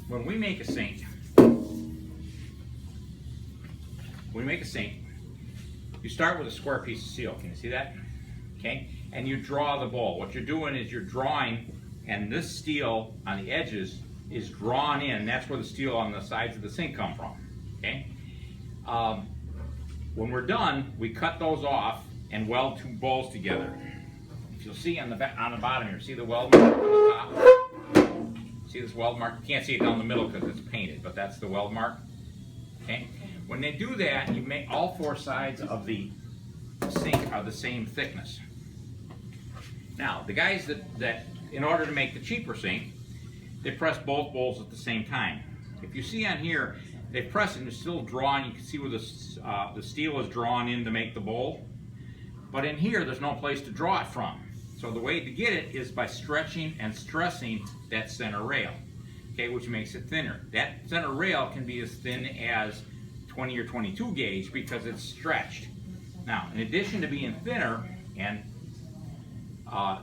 When we make a sink, you start with a square piece of steel. Can you see that? Okay, and you draw the bowl. What you're doing is you're drawing, and this steel on the edges is drawn in. That's where the steel on the sides of the sink come from. Okay. When we're done, we cut those off and weld two bowls together. If you'll see on the bottom here, see the weld mark on the top? See this weld mark? You can't see it down the middle because it's painted, but that's the weld mark. Okay. When they do that, you make all four sides of the sink are the same thickness. Now, the guys that in order to make the cheaper sink, they press both bowls at the same time. If you see on here, they press and it's still drawn. You can see where the steel is drawn in to make the bowl. But in here, there's no place to draw it from. So the way to get it is by stretching and stressing that center rail, okay, which makes it thinner. That center rail can be as thin as 20 or 22 gauge because it's stretched. Now, in addition to being thinner, and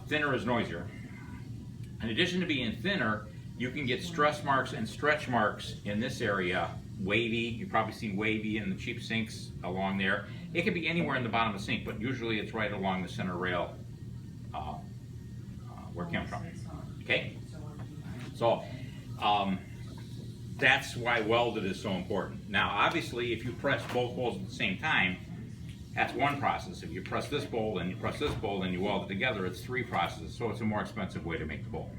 thinner is noisier, in addition to being thinner, you can get stress marks and stretch marks in this area, wavy. You've probably seen wavy in the cheap sinks along there. It could be anywhere in the bottom of the sink, but usually it's right along the center rail where it comes from. Okay? So that's why welded is so important. Now, obviously, if you press both bowls at the same time, that's one process. If you press this bowl and you press this bowl and you weld it together, it's three processes. So it's a more expensive way to make the bowl.